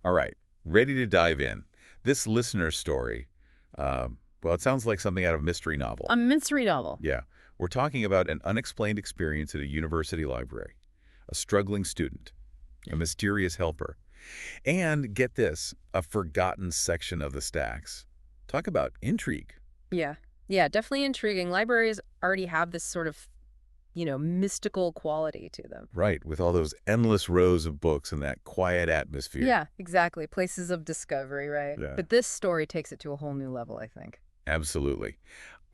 All right, ready to dive in. This listener story, well, it sounds like something out of a mystery novel. A mystery novel. Yeah, we're talking about an unexplained experience at a university library, a struggling student, a mysterious helper, and, get this, a forgotten section of the stacks. Talk about intrigue. Yeah. Yeah, definitely intriguing. Libraries already have this sort of, mystical quality to them. Right, with all those endless rows of books and that quiet atmosphere. Yeah, exactly. Places of discovery, right? Yeah. But this story takes it to a whole new level, I think. Absolutely.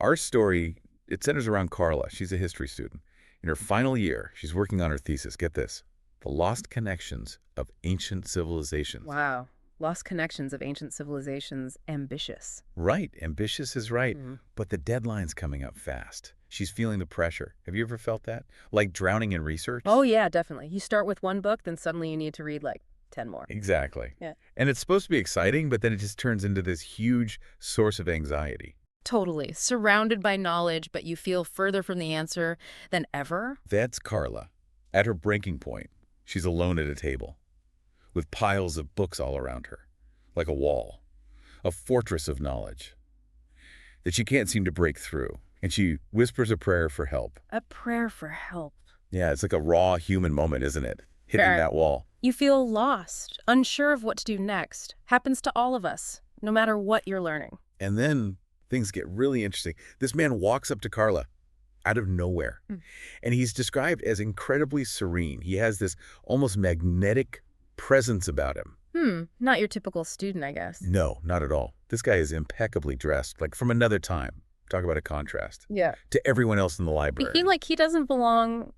Our story, it centers around Carla. She's a history student. In her final year, she's working on her thesis. Get this. The Lost Connections of Ancient Civilizations. Wow. Lost connections of ancient civilizations. Ambitious. Right. Ambitious is right. Mhm. But the deadline's coming up fast. She's feeling the pressure. Have you ever felt that? Like drowning in research? Oh, yeah, definitely. You start with one book, then suddenly you need to read like 10 more. Exactly. Yeah. And it's supposed to be exciting, but then it just turns into this huge source of anxiety. Totally. Surrounded by knowledge, but you feel further from the answer than ever. That's Carla. At her breaking point, she's alone at a table, with piles of books all around her, like a wall, a fortress of knowledge that she can't seem to break through. And she whispers a prayer for help. A prayer for help. Yeah, it's like a raw human moment, isn't it? Hitting Sure. that wall. You feel lost, unsure of what to do next. Happens to all of us, no matter what you're learning. And then things get really interesting. This man walks up to Carla out of nowhere, and he's described as incredibly serene. He has this almost magnetic presence about him. Not your typical student, I guess. No, not at all. This guy is impeccably dressed, like from another time. Talk about a contrast Yeah. to everyone else in the library. He doesn't belong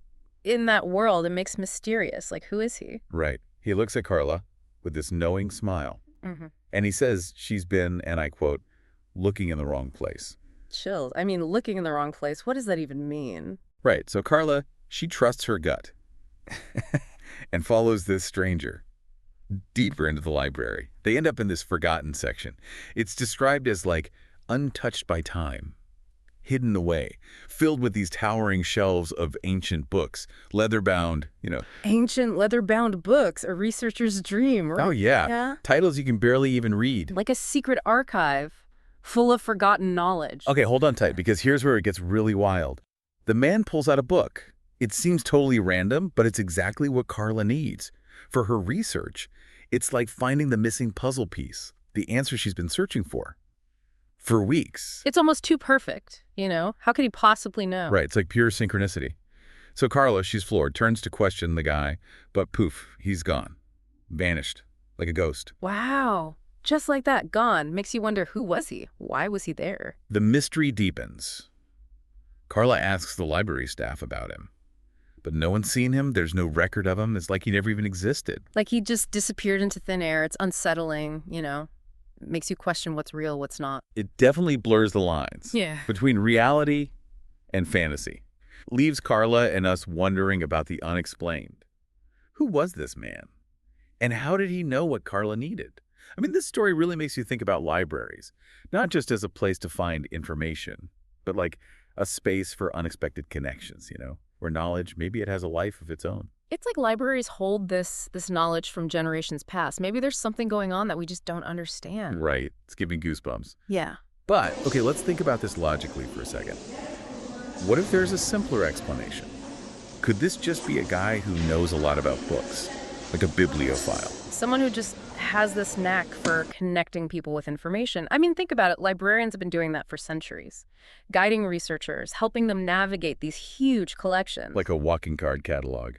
in that world. It makes mysterious. Like, who is he? Right. He looks at Carla with this knowing smile, Mm-hmm. and he says she's been, and I quote, looking in the wrong place. Chills. I mean, looking in the wrong place. What does that even mean? Right. So Carla, she trusts her gut and follows this stranger deeper into the library. They end up in this forgotten section. It's described as like untouched by time, hidden away, filled with these towering shelves of ancient books, leather-bound, Ancient leather-bound books, a researcher's dream, right? Oh, yeah. Yeah. Titles you can barely even read. Like a secret archive full of forgotten knowledge. Okay, hold on tight, because here's where it gets really wild. The man pulls out a book. It seems totally random, but it's exactly what Carla needs. For her research, it's like finding the missing puzzle piece, the answer she's been searching for weeks. It's almost too perfect, How could he possibly know? Right, it's like pure synchronicity. So Carla, she's floored, turns to question the guy, but poof, he's gone. Vanished, like a ghost. Wow. Just like that, gone. Makes you wonder, who was he? Why was he there? The mystery deepens. Carla asks the library staff about him. But no one's seen him. There's no record of him. It's like he never even existed. Like he just disappeared into thin air. It's unsettling, It makes you question what's real, what's not. It definitely blurs the lines Yeah. between reality and fantasy. Leaves Carla and us wondering about the unexplained. Who was this man? And how did he know what Carla needed? I mean, this story really makes you think about libraries, not just as a place to find information, but like a space for unexpected connections, where knowledge, maybe it has a life of its own. It's like libraries hold this knowledge from generations past. Maybe there's something going on that we just don't understand. Right. It's giving goosebumps. Yeah. But, okay, let's think about this logically for a second. What if there's a simpler explanation? Could this just be a guy who knows a lot about books, like a bibliophile? Someone who just has this knack for connecting people with information. I mean, think about it. Librarians have been doing that for centuries. Guiding researchers, helping them navigate these huge collections. Like a walking card catalog.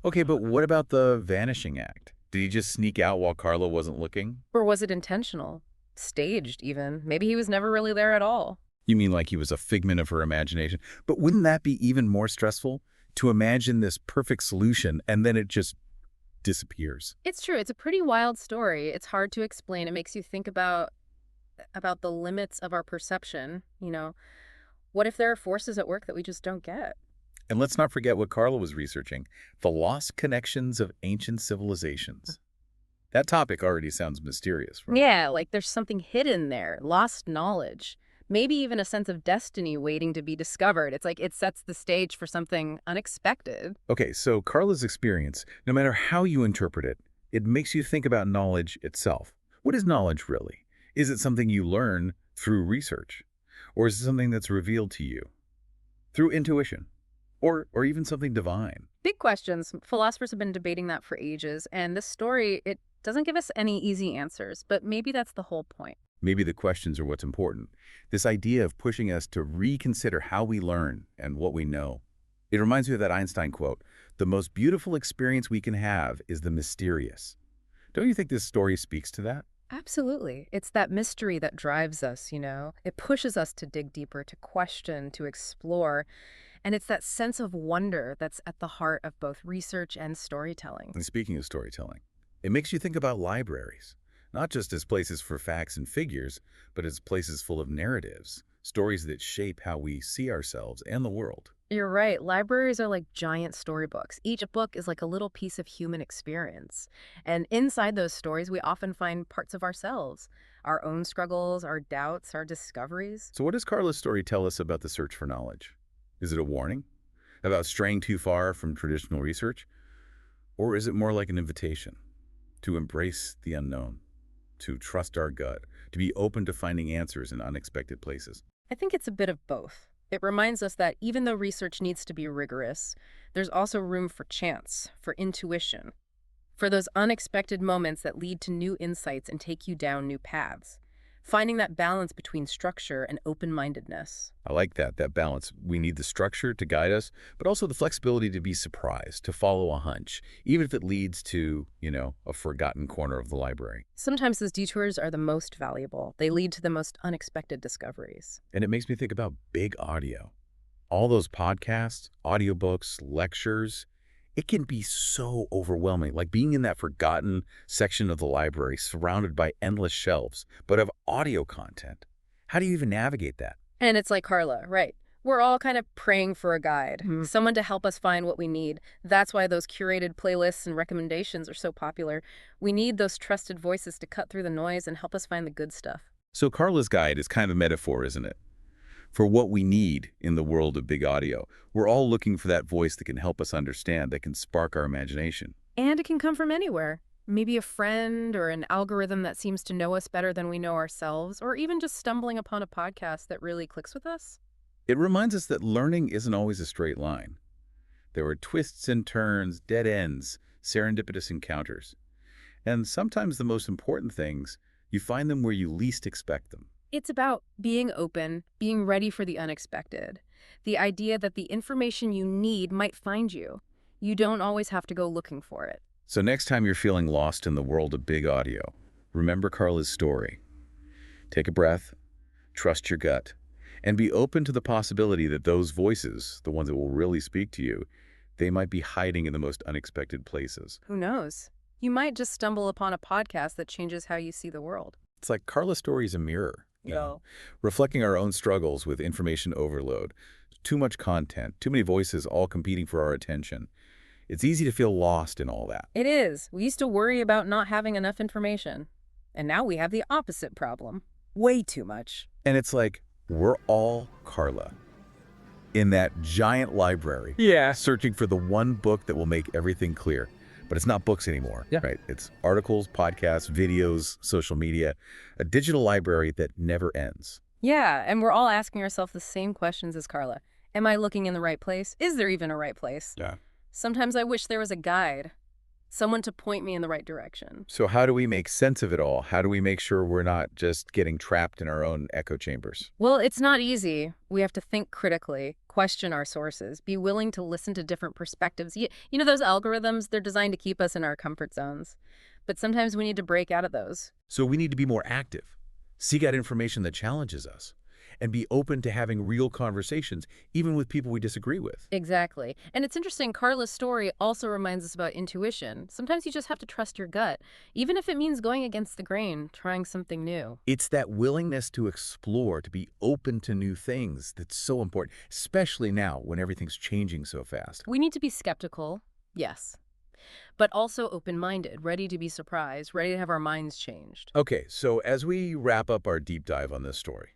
Okay, but what about the vanishing act? Did he just sneak out while Carla wasn't looking? Or was it intentional? Staged, even. Maybe he was never really there at all. You mean like he was a figment of her imagination? But wouldn't that be even more stressful? To imagine this perfect solution and then it just disappears. It's true. It's a pretty wild story. It's hard to explain. It makes you think about the limits of our perception. What if there are forces at work that we just don't get? And let's not forget what Carla was researching, the lost connections of ancient civilizations. That topic already sounds mysterious, right? Yeah, like there's something hidden there, lost knowledge, maybe even a sense of destiny waiting to be discovered. It's like it sets the stage for something unexpected. Okay, so Carla's experience, no matter how you interpret it, It makes you think about knowledge itself. What is knowledge really? Is it something you learn through research? Or is it something that's revealed to you through intuition? Or even something divine? Big questions. Philosophers have been debating that for ages, and this story, it doesn't give us any easy answers, but maybe that's the whole point. Maybe the questions are what's important. This idea of pushing us to reconsider how we learn and what we know. It reminds me of that Einstein quote, "The most beautiful experience we can have is the mysterious." Don't you think this story speaks to that? Absolutely. It's that mystery that drives us, It pushes us to dig deeper, to question, to explore. And it's that sense of wonder that's at the heart of both research and storytelling. And speaking of storytelling, it makes you think about libraries, not just as places for facts and figures, but as places full of narratives, stories that shape how we see ourselves and the world. You're right. Libraries are like giant storybooks. Each book is like a little piece of human experience. And inside those stories, we often find parts of ourselves, our own struggles, our doubts, our discoveries. So what does Carla's story tell us about the search for knowledge? Is it a warning about straying too far from traditional research? Or is it more like an invitation to embrace the unknown, to trust our gut, to be open to finding answers in unexpected places? I think it's a bit of both. It reminds us that even though research needs to be rigorous, there's also room for chance, for intuition, for those unexpected moments that lead to new insights and take you down new paths. Finding that balance between structure and open-mindedness. I like that balance. We need the structure to guide us, but also the flexibility to be surprised, to follow a hunch, even if it leads to, a forgotten corner of the library. Sometimes those detours are the most valuable. They lead to the most unexpected discoveries. And it makes me think about big audio. All those podcasts, audiobooks, lectures, it can be so overwhelming, like being in that forgotten section of the library surrounded by endless shelves, but of audio content. How do you even navigate that? And it's like Carla, right? We're all kind of praying for a guide, someone to help us find what we need. That's why those curated playlists and recommendations are so popular. We need those trusted voices to cut through the noise and help us find the good stuff. So Carla's guide is kind of a metaphor, isn't it? For what we need in the world of big audio. We're all looking for that voice that can help us understand, that can spark our imagination. And it can come from anywhere. Maybe a friend or an algorithm that seems to know us better than we know ourselves, or even just stumbling upon a podcast that really clicks with us. It reminds us that learning isn't always a straight line. There are twists and turns, dead ends, serendipitous encounters. And sometimes the most important things, you find them where you least expect them. It's about being open, being ready for the unexpected. The idea that the information you need might find you. You don't always have to go looking for it. So next time you're feeling lost in the world of big audio, remember Carla's story. Take a breath, trust your gut, and be open to the possibility that those voices, the ones that will really speak to you, they might be hiding in the most unexpected places. Who knows? You might just stumble upon a podcast that changes how you see the world. It's like Carla's story is a mirror. Reflecting our own struggles with information overload, too much content, too many voices all competing for our attention. It's easy to feel lost in all that. It is. We used to worry about not having enough information. And now we have the opposite problem. Way too much. And it's like, we're all Carla in that giant library. Yeah. Searching for the one book that will make everything clear. But it's not books anymore, right? It's articles, podcasts, videos, social media, a digital library that never ends. Yeah, and we're all asking ourselves the same questions as Carla. Am I looking in the right place? Is there even a right place? Yeah. Sometimes I wish there was a guide, someone to point me in the right direction. So how do we make sense of it all? How do we make sure we're not just getting trapped in our own echo chambers? Well, it's not easy. We have to think critically, question our sources, be willing to listen to different perspectives. You know those algorithms, they're designed to keep us in our comfort zones. But sometimes we need to break out of those. So we need to be more active, seek out information that challenges us, and be open to having real conversations, even with people we disagree with. Exactly. And it's interesting, Carla's story also reminds us about intuition. Sometimes you just have to trust your gut, even if it means going against the grain, trying something new. It's that willingness to explore, to be open to new things that's so important, especially now when everything's changing so fast. We need to be skeptical, yes, but also open-minded, ready to be surprised, ready to have our minds changed. Okay, so as we wrap up our deep dive on this story,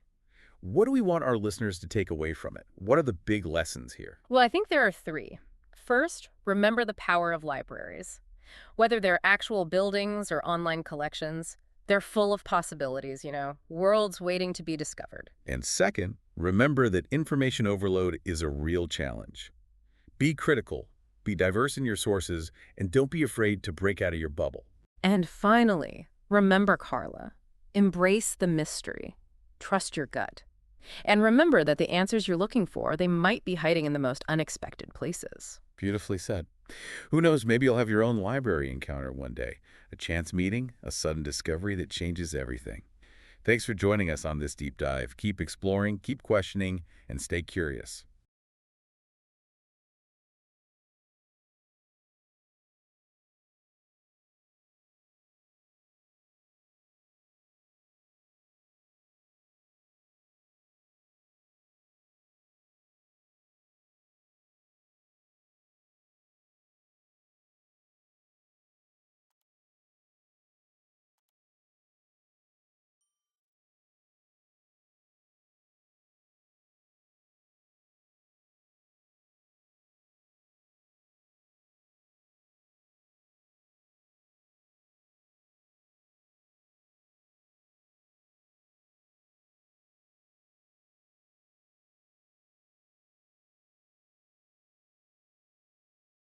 what do we want our listeners to take away from it? What are the big lessons here? Well, I think there are three. First, remember the power of libraries. Whether they're actual buildings or online collections, they're full of possibilities, worlds waiting to be discovered. And second, remember that information overload is a real challenge. Be critical, be diverse in your sources, and don't be afraid to break out of your bubble. And finally, remember, Carla, embrace the mystery. Trust your gut. And remember that the answers you're looking for, they might be hiding in the most unexpected places. Beautifully said. Who knows, maybe you'll have your own library encounter one day. A chance meeting, a sudden discovery that changes everything. Thanks for joining us on this deep dive. Keep exploring, keep questioning, and stay curious.